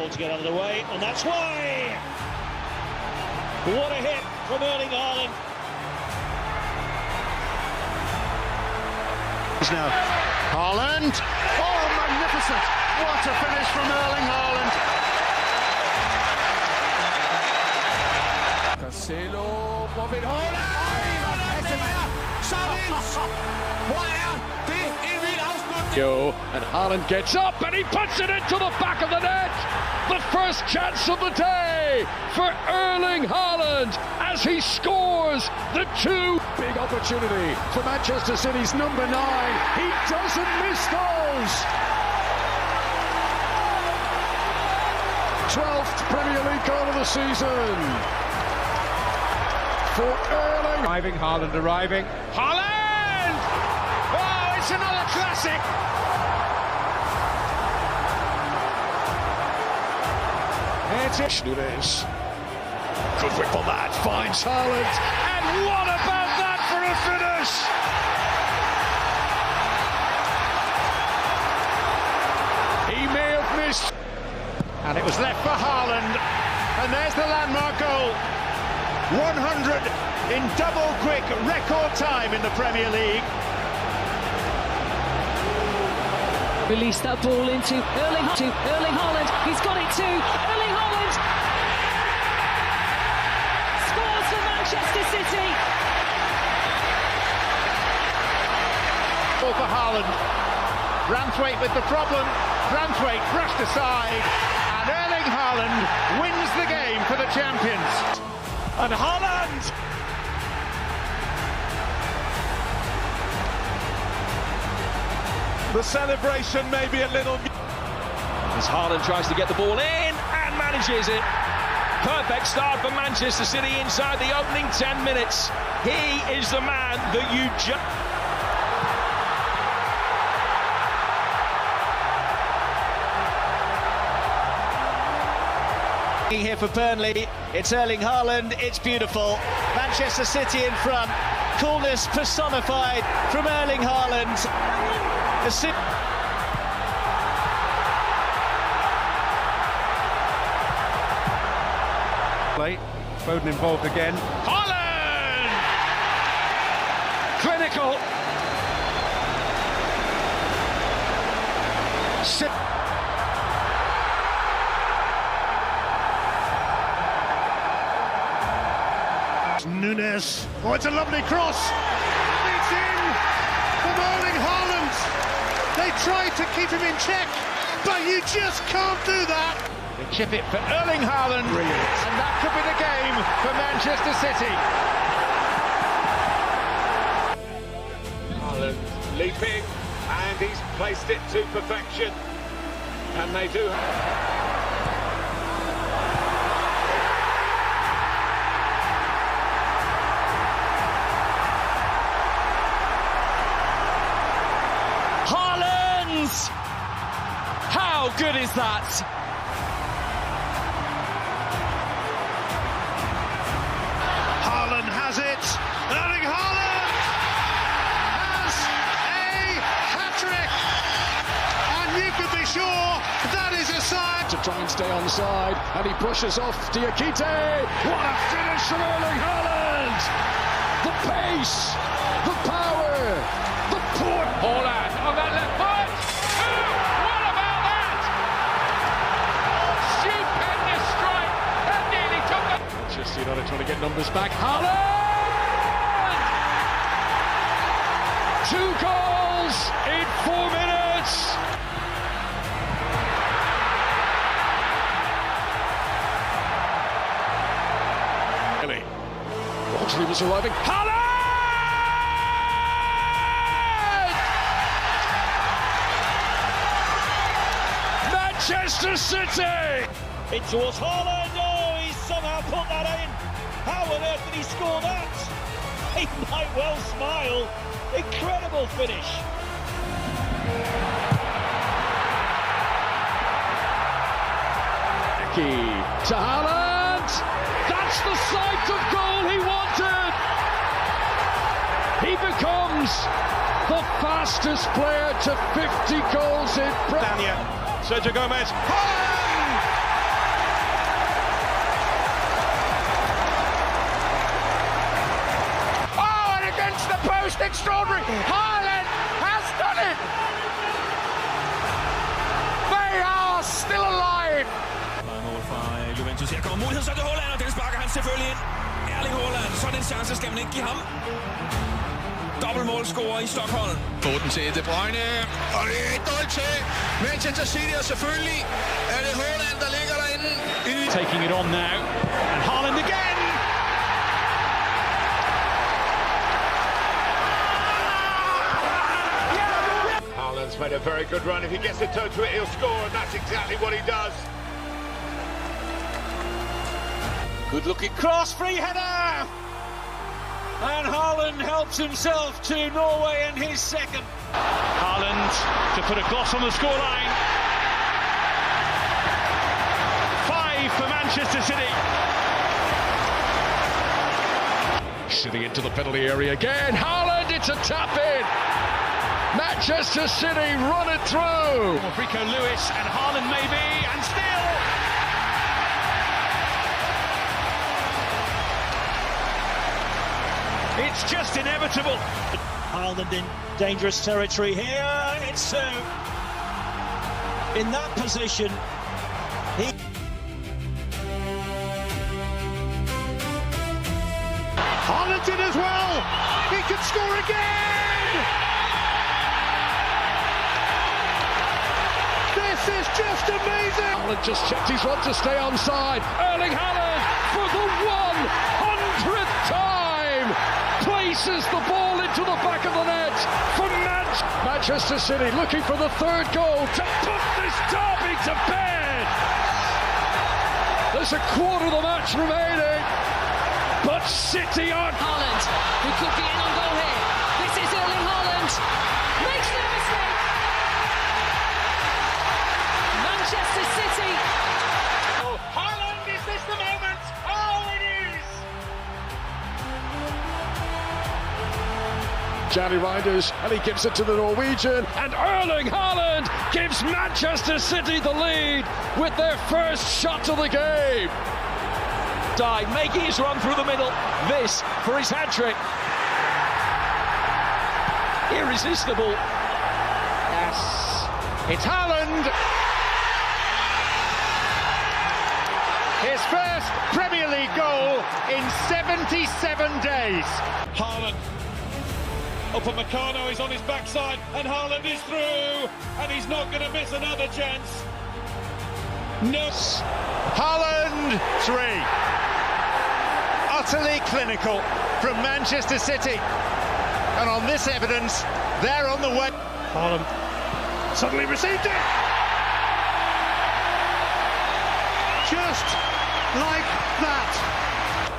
ball to get out of the way, and that's why. What a hit from Erling Halland. Now Halland. Oh, magnificent! What a finish from Erling Halland. Cancelo, Bobby Holland. And Halland gets up and he puts it into the back of the net. The first chance of the day for Erling Halland as he scores the two. Big opportunity for Manchester City's number 9. He doesn't miss those. 12th Premier League goal of the season for Erling. Haaland arriving. Haaland! Oh, it's another classic. It's Nunes. Good football that finds Haaland. And what about that for a finish? He may have missed. And it was left for Haaland. And there's the landmark goal. 100 in double quick record time in the Premier League. Release that ball into Erling Haaland. He's got it too. Erling Haaland scores for Manchester City. Ball for Haaland. Branthwaite with the problem. Branthwaite brushed aside. And Erling Haaland wins the game for the champions. And Haaland! The celebration may be a little... As Haaland tries to get the ball in and manages it. Perfect start for Manchester City inside the opening 10 minutes. He is the man that you just... Here for Burnley, it's Erling Haaland, it's beautiful. Manchester City in front, coolness personified from Erling Haaland. Foden involved again. Haaland! Clinical. Nunes. Oh, it's a lovely cross. It's in from Erling Haaland. They tried to keep him in check, but you just can't do that. They chip it for Erling Haaland. Brilliant. And that could be the game for Manchester City. Haaland leaping, and he's placed it to perfection. And they do... How good is that? Haaland has it. Erling Haaland has a hat-trick. And you can be sure that is a sign. To try and stay on side, and he brushes off Diakite. What a finish from Erling Haaland! The pace, the power, the port. Haaland on that left foot. What about that? Stupendous strike. That nearly took it. Manchester United trying to get numbers back. Haaland! 2 goals in 4 minutes. Rodri was arriving. Haaland! Manchester City! In towards Haaland, oh, he's somehow put that in. How on earth did he score that? He might well smile. Incredible finish. To Haaland! That's the sight of goal he wanted! He becomes the fastest player to 50 goals in Sergio Gomez. Haaland! Juventus. Her kommer mulighed så til Haaland, og den sparker han selvfølgelig ind. Erling Haaland, sådan en chance skal man ikke give ham. Dobbeltmålscorer i Stockholm. Få den til De Bruyne, og det er 1-0 til Manchester City, og selvfølgelig er det Haaland, der ligger derinde. Taking it on now, and Haaland again! Haaland's made a very good run. If he gets a toe to it, he'll score, and that's exactly what he does. Good looking cross, free header! And Haaland helps himself to Norway in his second. Haaland to put a gloss on the scoreline. 5 for Manchester City. City into the penalty area again. Haaland, it's a tap in. Manchester City run it through. Rico Lewis and Haaland maybe, and still. It's just inevitable. Haaland in dangerous territory here. It's in that position. Haaland in as well. He could score again. This is just amazing. Haaland just checked his run to stay onside. Erling Halland for the 100th time places the ball into the back of the net for Manchester City, looking for the third goal to put this derby to bed. There's a quarter of the match remaining, but City are... Haaland, who could be in on goal here. This is Erling Haaland. Makes no mistake. Manchester City. Oh, Haaland, is this the moment? Oh, it is! Gianni Reinders, and he gives it to the Norwegian, and Erling Haaland gives Manchester City the lead with their first shot of the game. Making his run through the middle. This for his hat-trick. Irresistible. Yes, it's Haaland. His first Premier League goal in 77 days. Haaland. Upamecano is on his backside, and Haaland is through, and he's not going to miss another chance. No. Haaland 3. Utterly clinical from Manchester City. And on this evidence, they're on the way. Haaland suddenly received it. Just like that.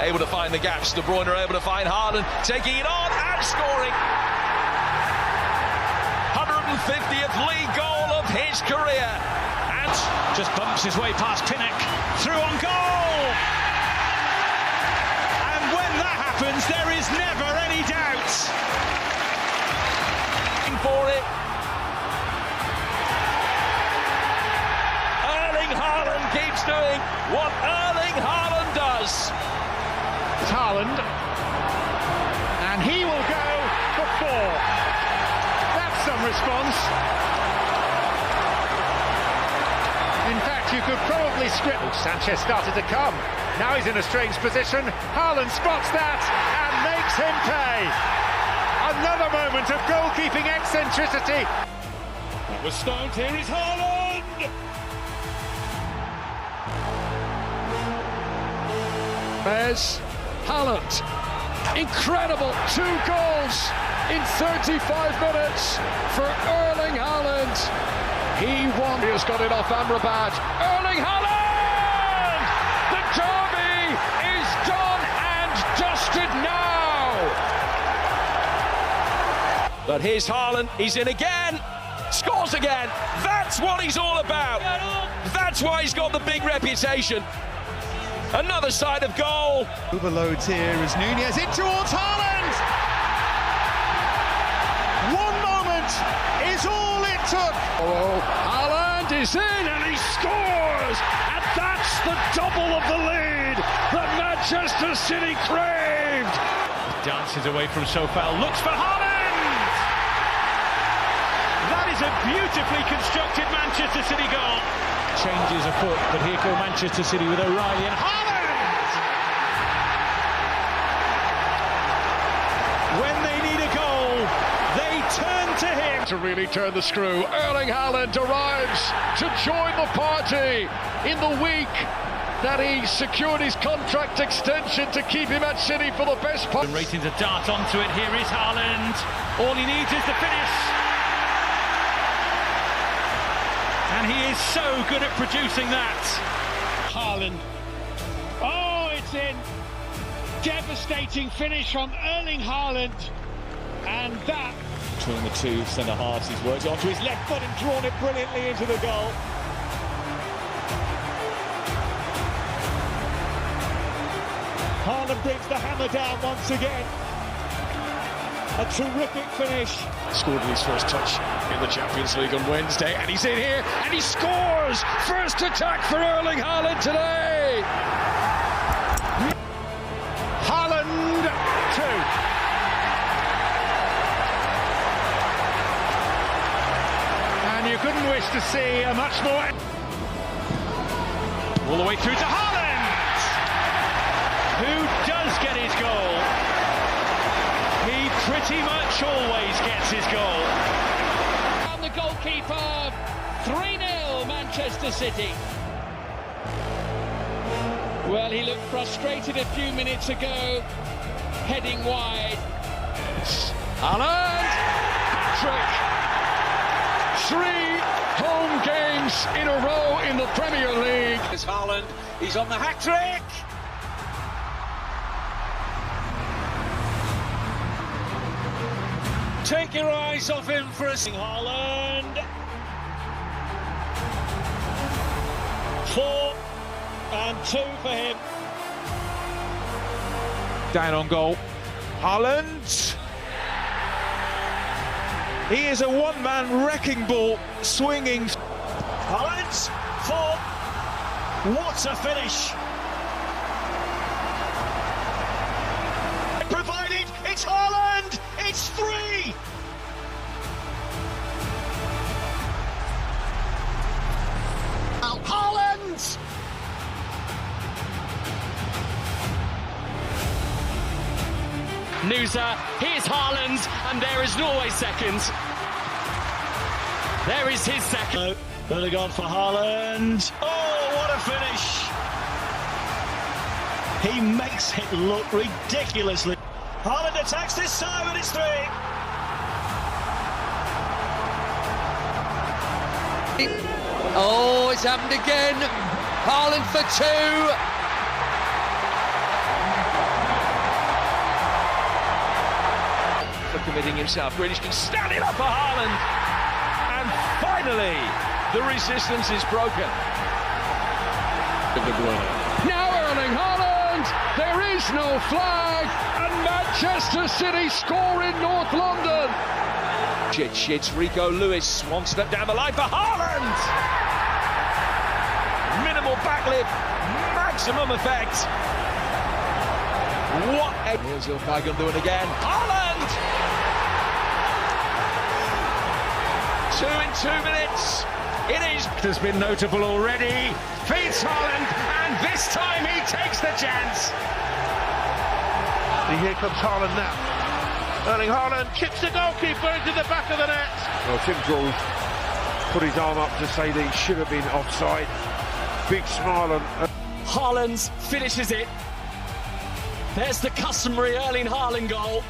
Able to find the gaps. De Bruyne able to find Haaland, taking it on and scoring. 150th league goal of his career. And just bumps his way past Pinnock. Through on goal. And when that happens, there is never any doubt. For it. Erling Haaland keeps doing what Erling Haaland does. It's Haaland. And he will go for 4. That's some response. In fact, you could probably script. Oh, Sanchez started to come. Now he's in a strange position. Haaland spots that and makes him pay. Another moment of goalkeeping eccentricity. That was stoned. Here is Haaland. There's Haaland. Incredible. 2 goals in 35 minutes for Erling Haaland. He won. He has got it off Amrabat. Erling Haaland! The derby is done and dusted now. But here's Haaland, he's in again, scores again. That's what he's all about. That's why he's got the big reputation. Another side of goal. Overloads here as Nunez in towards Haaland. 1 moment is all it took. Oh, Haaland is in and he scores. And that's the double of the lead that Manchester City craved. Dances away from Sofal, looks for Haaland. That is a beautifully constructed Manchester City goal. changes afoot, but here go Manchester City with O'Reilly and Haaland! When they need a goal, they turn to him. To really turn the screw, Erling Halland arrives to join the party in the week that he secured his contract extension to keep him at City for the best part. Racing to dart onto it, here is Haaland. All he needs is the finish. And he is so good at producing that. Haaland. Oh, it's in. Devastating finish from Erling Haaland. And that, between the two centre-halves, he's worked onto his left foot and drawn it brilliantly into the goal. Haaland brings the hammer down once again. A terrific finish. Scored his first touch in the Champions League on Wednesday, and he's in here, and he scores! First attack for Erling Haaland today! Haaland 2. And you couldn't wish to see a much more... All the way through to Haaland, who does get his goal. He pretty much always gets his goal. And the goalkeeper, 3-0 Manchester City. Well, he looked frustrated a few minutes ago, heading wide. Haaland! Hat-trick! 3 home games in a row in the Premier League. It's Haaland, he's on the hat-trick! Take your eyes off him for a second. Haaland. 4 and 2 for him. Down on goal. Haaland. He is a one-man wrecking ball swinging. Haaland, 4. What a finish! Provided, it's Haaland! It's 3! Haaland! Nusa, here's Haaland, and there is Norway's second. There is his second. Erling for Haaland. Oh, what a finish! He makes it look ridiculously. Haaland attacks this time, and it's 3. Oh, it's happened again. Haaland for 2. Committing himself. Grealish can stand it up for Haaland, and finally the resistance is broken. Now Erling Haaland, there is no flag, and Manchester City score in North London. It's Rico Lewis, one step down the line for Haaland. Minimal backlip, maximum effect. What a... Here's Ilkay doing again. Haaland! 2 in 2 minutes. It is. Has been notable already. Feeds Haaland, and this time he takes the chance. And here comes Haaland now. Erling Haaland chips the goalkeeper into the back of the net. Well, Tim Gould put his arm up to say that he should have been offside. Big smile on... Haaland finishes it. There's the customary Erling Haaland goal.